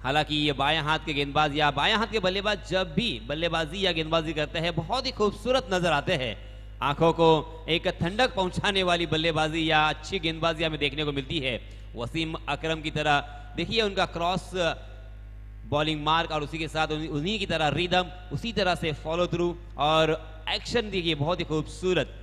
हालांकि ये बाएं हाथ के गेंदबाज या बाएं हाथ के बल्लेबाज जब भी बल्लेबाजी या गेंदबाजी करते हैं बहुत ही खूबसूरत नजर आते हैं। आंखों को एक ठंडक पहुंचाने वाली बल्लेबाजी या अच्छी गेंदबाजी हमें देखने को मिलती है। वसीम अकरम की तरह देखिए उनका क्रॉस बॉलिंग मार्क और उसी के साथ उन्हीं की तरह रिदम, उसी तरह से फॉलो थ्रू और एक्शन देखिए बहुत ही खूबसूरत।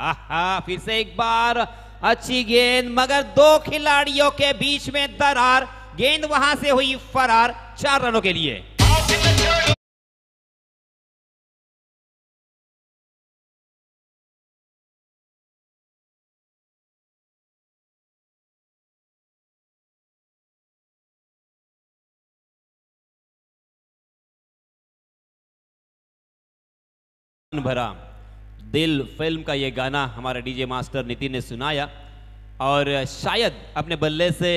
आहा, फिर से एक बार अच्छी गेंद, मगर दो खिलाड़ियों के बीच में दरार, गेंद वहां से हुई फरार 4 रनों के लिए। भरा दिल फिल्म का ये गाना हमारे डीजे मास्टर नितिन ने सुनाया और शायद अपने बल्ले से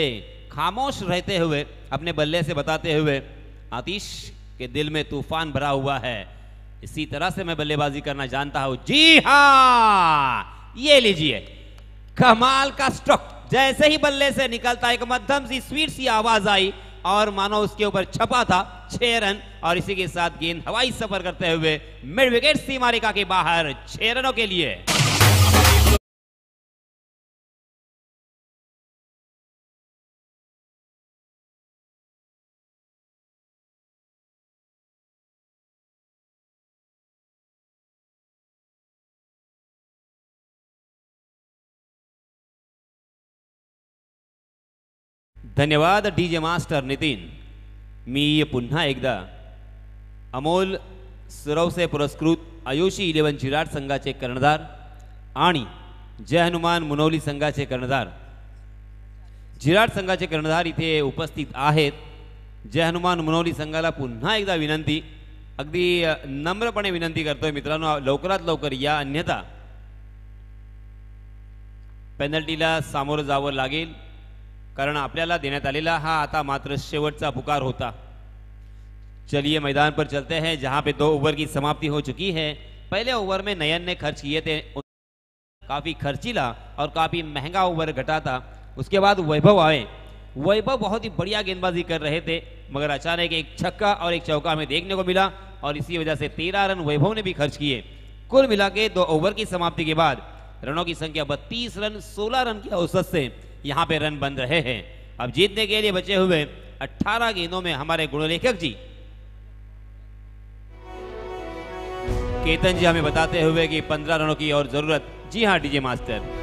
खामोश रहते हुए, अपने बल्ले से बताते हुए, आतिश के दिल में तूफान भरा हुआ है, इसी तरह से मैं बल्लेबाजी करना जानता हूं। जी हां, ये लीजिए कमाल का स्ट्रोक, जैसे ही बल्ले से निकलता एक मध्यम सी स्वीट सी आवाज आई और मानो उसके ऊपर छपा था 6 रन, और इसी के साथ गेंद हवाई सफर करते हुए मिड विकेट सीमारेखा के बाहर 6 रनों के लिए। धन्यवाद डीजे मास्टर नितीन। मी पुन्हा एकदा अमोल सुरवसे पुरस्कृत आयुषी 11 जिराट संघाचे कर्णधार आणि जय हनुमान मुनवली संघाचे कर्णधार, जिराट संघाचे कर्णधार इथे उपस्थित आहेत। जय हनुमान मुनवली संघाला पुन्हा एकदा विनंती, अगदी नम्रपणे विनंती करतोय मित्रांनो, लवकरात लवकर या, अन्यथा पेनल्टीला सामोरं जावं लागेल, कारण आपल्याला देण्यात आलेला हा आता मात्र शेवटचा पुकार होता। चलिए मैदान पर चलते हैं, जहां पे 2 ओवर की समाप्ति हो चुकी है। पहले ओवर में नयन ने खर्च किए थे, काफी खर्चीला और काफी महंगा ओवर घटा था। उसके बाद वैभव आए, वैभव बहुत ही बढ़िया गेंदबाजी कर रहे थे, मगर अचानक एक छक्का और एक चौका हमें देखने को मिला और इसी वजह से 13 रन वैभव ने भी खर्च किए। कुल मिला के 2 ओवर की समाप्ति के बाद रनों की संख्या 32 रन 16 रन की औसत से यहां पे रन बन रहे हैं। अब जीतने के लिए बचे हुए 18 गेंदों में हमारे गुणलेखक जी केतन जी हमें बताते हुए कि 15 रनों की और जरूरत। जी हां डीजे मास्टर।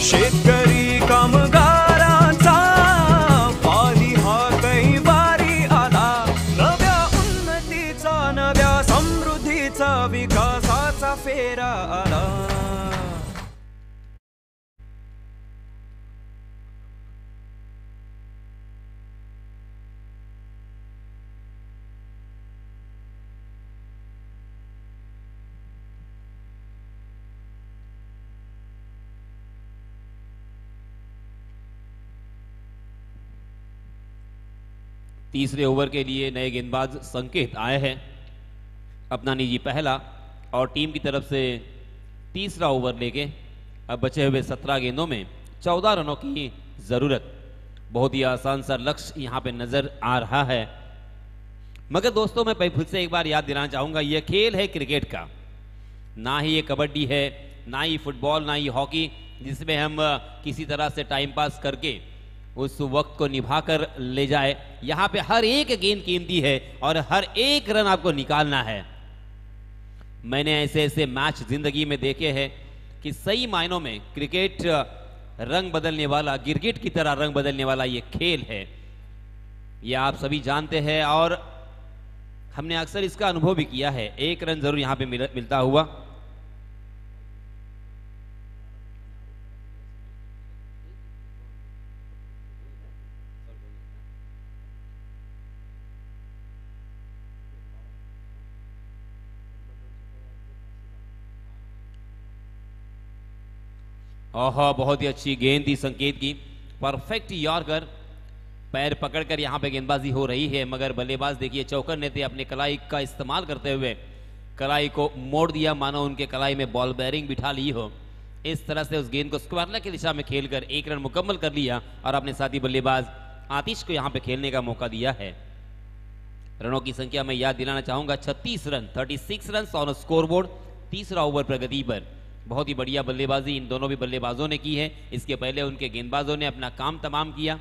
शेतकरी कामगारांचा पाणी हा कैवारी आला, नव्या उन्नतीचा नव्या समृद्धीचा विकासाचा फेरा आला। तीसरे ओवर के लिए नए गेंदबाज संकेत आए हैं, अपना निजी पहला और टीम की तरफ से तीसरा ओवर लेके अब बचे हुए 17 गेंदों में 14 रनों की जरूरत। बहुत ही आसान सा लक्ष्य यहां पे नजर आ रहा है, मगर दोस्तों मैं फिर से एक बार याद दिलाना चाहूंगा, यह खेल है क्रिकेट का, ना ही ये कबड्डी है, ना ही फुटबॉल, ना ही हॉकी जिसमें हम किसी तरह से टाइम पास करके उस वक्त को निभा कर ले जाए। यहां पे हर एक गेंद कीमती है और हर एक रन आपको निकालना है। मैंने ऐसे ऐसे मैच जिंदगी में देखे हैं कि सही मायनों में क्रिकेट रंग बदलने वाला, गिरगिट की तरह रंग बदलने वाला ये खेल है, ये आप सभी जानते हैं और हमने अक्सर इसका अनुभव भी किया है। एक रन जरूर यहां पे मिलता हुआ। ओह, बहुत ही अच्छी गेंद थी संकेत की, परफेक्ट यॉर्कर, पैर पकड़कर यहां पे गेंदबाजी हो रही है, मगर बल्लेबाज देखिए चौकर नेते अपने कलाई का इस्तेमाल करते हुए कलाई को मोड़ दिया, मानो उनके कलाई में बॉल बेरिंग बिठा ली हो। इस तरह से उस गेंद को स्क्वायर की दिशा में खेलकर 1 रन मुकम्मल कर लिया और अपने साथी बल्लेबाज आतिश को यहां पे खेलने का मौका दिया है। रनों की संख्या मैं याद दिलाना चाहूंगा 36 रन, 36 रन ऑन स्कोरबोर्ड। तीसरा ओवर प्रगति पर बहुत ही बढ़िया बल्लेबाजी इन दोनों भी बल्लेबाजों ने की है। इसके पहले उनके गेंदबाजों ने अपना काम तमाम किया।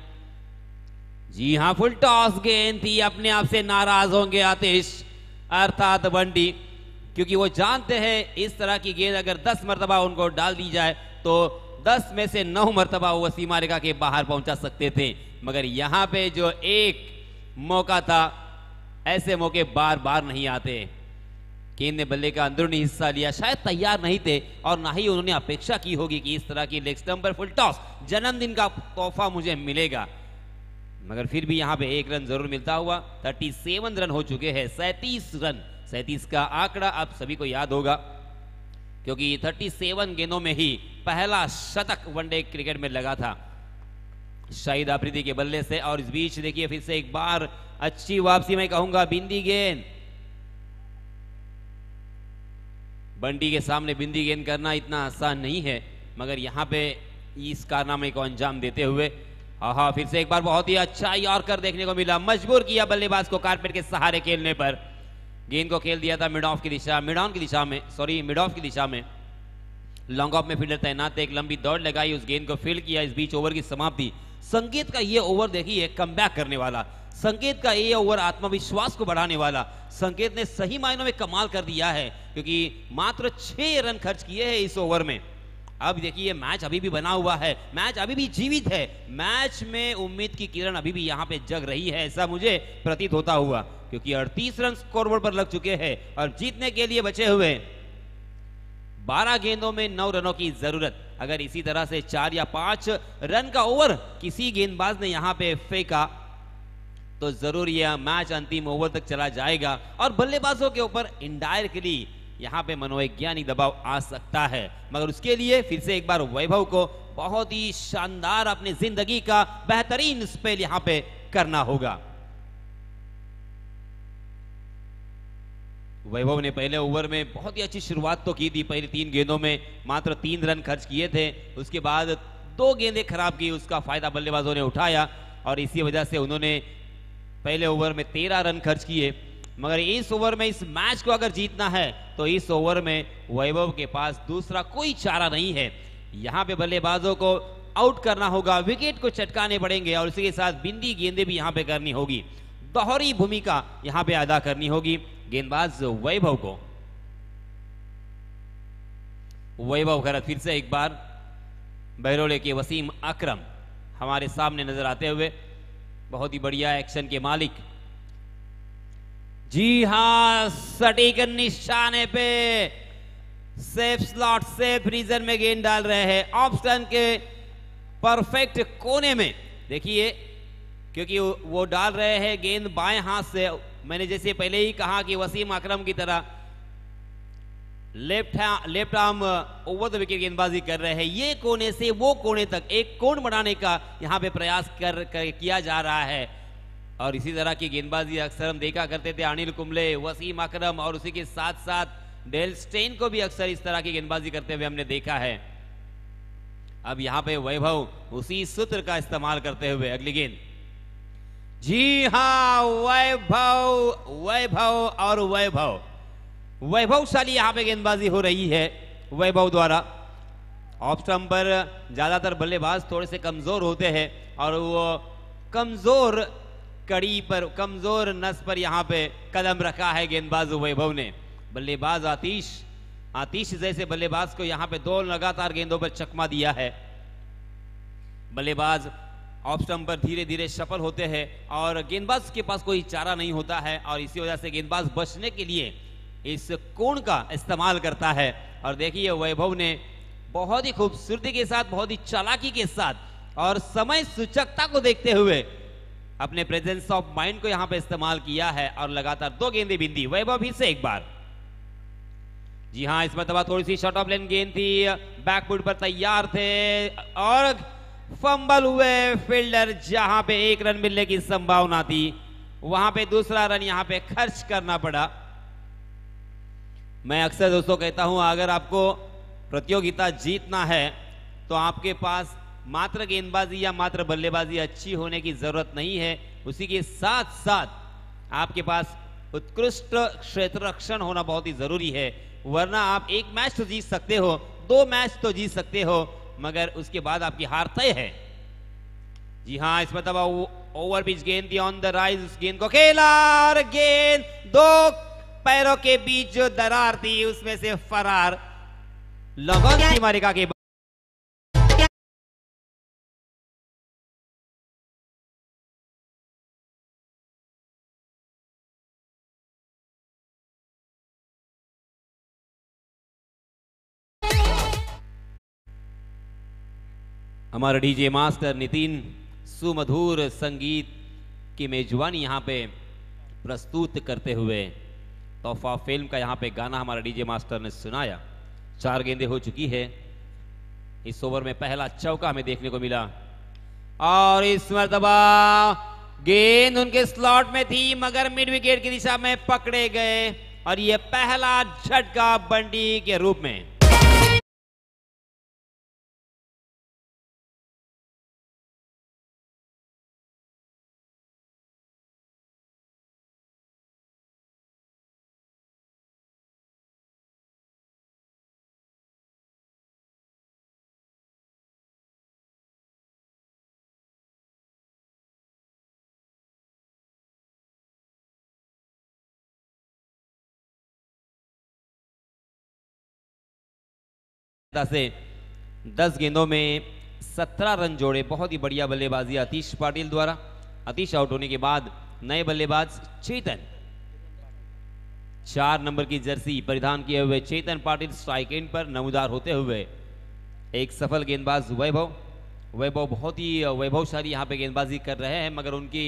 जी हां, फुल टॉस गेंद थी, अपने आप से नाराज होंगे आतिश अर्थात बंटी, क्योंकि वो जानते हैं इस तरह की गेंद अगर 10 मरतबा उनको डाल दी जाए तो 10 में से 9 मरतबा वो सीमा रेखा के बाहर पहुंचा सकते थे। मगर यहां पे जो एक मौका था, ऐसे मौके बार बार नहीं आते। केन ने बल्ले का अंदरूनी हिस्सा लिया, शायद तैयार नहीं थे और ना ही उन्होंने अपेक्षा की होगी कि इस तरह की लेग स्टंप पर फुल टॉस जन्मदिन का तोहफा मुझे मिलेगा। मगर फिर भी यहां पे 1 रन जरूर मिलता हुआ। 37 रन हो चुके हैं। 37 रन, 37 का आंकड़ा आप सभी को याद होगा, क्योंकि 37 गेंदों में ही पहला शतक वनडे क्रिकेट में लगा था शाहिद आफरीदी के बल्ले से। और इस बीच देखिए फिर से एक बार अच्छी वापसी, मैं कहूंगा बिंदी गेंद। बंटी के सामने बिंदी गेंद करना इतना आसान नहीं है, मगर यहां पे इस कारनामे को अंजाम देते हुए आहा, फिर से एक बार बहुत ही अच्छा यॉर्कर देखने को मिला। मजबूर किया बल्लेबाज को कारपेट के सहारे खेलने पर। गेंद को खेल दिया था मिड ऑफ की दिशा में। लॉन्ग ऑफ में फील्डर तैनात थे, एक लंबी दौड़ लगाई, उस गेंद को फील्ड किया। इस बीच ओवर की समाप्ति। संकेत का ये ओवर देखिए कमबैक करने वाला, संकेत का ये ओवर आत्मविश्वास को बढ़ाने वाला। संकेत ने सही मायनों में कमाल कर दिया है, क्योंकि मात्र 6 रन खर्च किए हैं इस ओवर में। अब देखिए मैच अभी भी बना हुआ है, मैच अभी भी जीवित है, मैच में उम्मीद की किरण अभी भी यहां पे जग रही है, ऐसा मुझे प्रतीत होता हुआ, क्योंकि 38 रन स्कोरबोर्ड पर लग चुके हैं और जीतने के लिए बचे हुए 12 गेंदों में 9 रनों की जरूरत। अगर इसी तरह से 4 या 5 रन का ओवर किसी गेंदबाज ने यहां पे फेंका तो जरूर यह मैच अंतिम ओवर तक चला जाएगा और बल्लेबाजों के ऊपर इनडायरेक्टली यहां पे मनोवैज्ञानिक दबाव आ सकता है। मगर उसके लिए फिर से एक बार वैभव को बहुत ही शानदार अपनी जिंदगी का बेहतरीन स्पेल यहां पे करना होगा। वैभव ने पहले ओवर में बहुत ही अच्छी शुरुआत तो की थी, पहली 3 गेंदों में मात्र 3 रन खर्च किए थे। उसके बाद 2 गेंदें खराब की, उसका फायदा बल्लेबाजों ने उठाया और इसी वजह से उन्होंने पहले ओवर में 13 रन खर्च किए। मगर इस ओवर में इस मैच को अगर जीतना है तो इस ओवर में वैभव के पास दूसरा कोई चारा नहीं है। यहां पे बल्लेबाजों को आउट करना होगा, विकेट को चटकाने पड़ेंगे और इसी के साथ बिंदी गेंदें भी यहां पे करनी होगी। दोहरी भूमिका यहां पे अदा करनी होगी गेंदबाज वैभव को। वैभव खैर फिर से एक बार बहरोले के वसीम अकरम हमारे सामने नजर आते हुए, बहुत ही बढ़िया एक्शन के मालिक। जी हां, सटीक निशाने पे सेफ स्लॉट, सेफ रीजन में गेंद डाल रहे हैं, ऑफ स्टंप के परफेक्ट कोने में। देखिए क्योंकि वो डाल रहे हैं गेंद बाएं हाथ से। मैंने जैसे पहले ही कहा कि वसीम अकरम की तरह left arm over the wicket गेंदबाजी कर रहे हैं। ये कोने से वो कोने तक एक कोण बनाने का यहां पे प्रयास किया जा रहा है और इसी तरह की गेंदबाजी अक्सर हम देखा करते थे अनिल कुंबले, वसीम अकरम और उसी के साथ साथ डेल स्टेन को भी अक्सर इस तरह की गेंदबाजी करते हुए हमने देखा है। अब यहां पे वैभव उसी सूत्र का इस्तेमाल करते हुए अगली गेंद। जी हां, वैभव और वैभवशाली यहां पे गेंदबाजी हो रही है वैभव द्वारा। ऑफ स्टंप पर ज्यादातर बल्लेबाज थोड़े से कमजोर होते हैं और वो कमजोर कड़ी पर, कमजोर नस पर यहां पे कदम रखा है गेंदबाज वैभव ने। बल्लेबाज आतिश जैसे बल्लेबाज को यहां पे 2 लगातार गेंदों पर चकमा दिया है। बल्लेबाज ऑफ स्टंप पर धीरे धीरे सफल होते हैं और गेंदबाज के पास कोई चारा नहीं होता है और इसी वजह से गेंदबाज बचने के लिए इस कोण का इस्तेमाल करता है। और देखिए वैभव ने बहुत ही खूबसूरती के साथ, बहुत ही चालाकी के साथ और समय सूचकता को देखते हुए अपने प्रेजेंस ऑफ माइंड को यहां पे इस्तेमाल किया है और लगातार 2 गेंदें बिंदी। वैभव फिर से एक बार। जी हां, इस मरतबा थोड़ी सी शॉर्ट ऑफ लेन गेंद थी, बैकफुट पर तैयार थे और फंबल हुए फील्डर। जहां पे 1 रन मिलने की संभावना थी वहां पे दूसरा रन यहां पे खर्च करना पड़ा। मैं अक्सर दोस्तों कहता हूं, अगर आपको प्रतियोगिता जीतना है तो आपके पास मात्र गेंदबाजी या मात्र बल्लेबाजी अच्छी होने की जरूरत नहीं है, उसी के साथ साथ आपके पास उत्कृष्ट क्षेत्र रक्षण होना बहुत ही जरूरी है। वरना आप एक मैच तो जीत सकते हो, 2 मैच तो जीत सकते हो, मगर उसके बाद आपकी हार तय है। जी हाँ, इसमें तब ओवर पिच गेंद थी ऑन द राइज, उस गेंद को खेला और गेंद 2 पैरों के बीच जो दरार थी उसमें से फरार। लगन सीमारेखा के हमारा डीजे मास्टर नितिन सुमधुर संगीत की मेजबानी यहाँ पे प्रस्तुत करते हुए तोहफा फिल्म का यहाँ पे गाना हमारा डीजे मास्टर ने सुनाया। 4 गेंदें हो चुकी है। इस ओवर में पहला चौका हमें देखने को मिला और इस मर्तबा गेंद उनके स्लॉट में थी मगर मिड विकेट की दिशा में पकड़े गए और ये पहला झटका बंडी के रूप में। से 10 गेंदों में 17 रन जोड़े। बहुत ही बढ़िया बल्लेबाजी आतिश पाटिल द्वारा। आतिश आउट होने के बाद नए बल्लेबाज चेतन, 4 नंबर की जर्सी परिधान किए हुए चेतन पाटिल स्ट्राइक एंड पर नमूदार होते हुए एक सफल गेंदबाज वैभव बहुत ही वैभवशाली यहाँ पे गेंदबाजी कर रहे हैं, मगर उनकी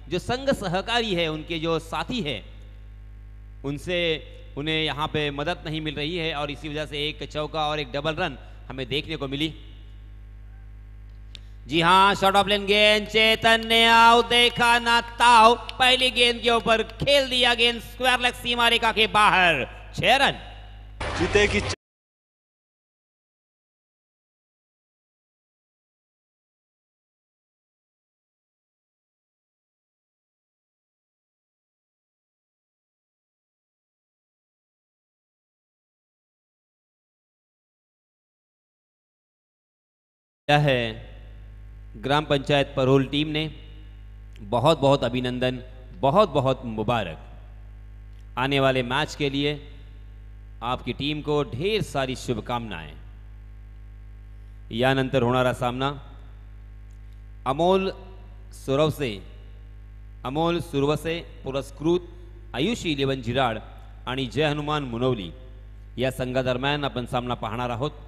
जो संग सहकारी है, उनके जो साथी है, उनसे उन्हें यहाँ पे मदद नहीं मिल रही है और इसी वजह से एक चौका और एक डबल रन हमें देखने को मिली। जी हाँ, शॉट ऑफ लेन गेंद, चेतन ने आउट देखा ना ताओ, पहली गेंद के ऊपर खेल दिया, गेंद स्क्वायर लेग सीमा रेखा के बाहर। 6 रन जीते की है ग्राम पंचायत परोल टीम ने। बहुत बहुत अभिनंदन, बहुत बहुत मुबारक। आने वाले मैच के लिए आपकी टीम को ढेर सारी शुभकामनाएं। यानंतर होणारा सामना अमोल सुरवसे पुरस्कृत आयुषी 11 जिराड आणि जय हनुमान मुनवली या संघादरम्यान आपण सामना पाहणार आहोत।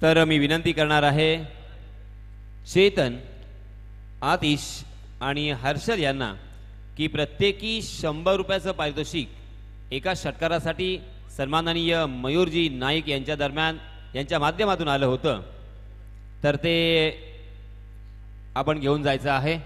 तर मी विनंती करणार आहे चेतन, आतिश आणि हर्षल यांना की प्रत्येकी 100 रुपयाचं पारितोषिक एका षटकारासाठी सन्माननीय मयूरजी नाईक यांच्या माध्यमातून आलं होतं, तर ते आपण घेऊन जायचं आहे।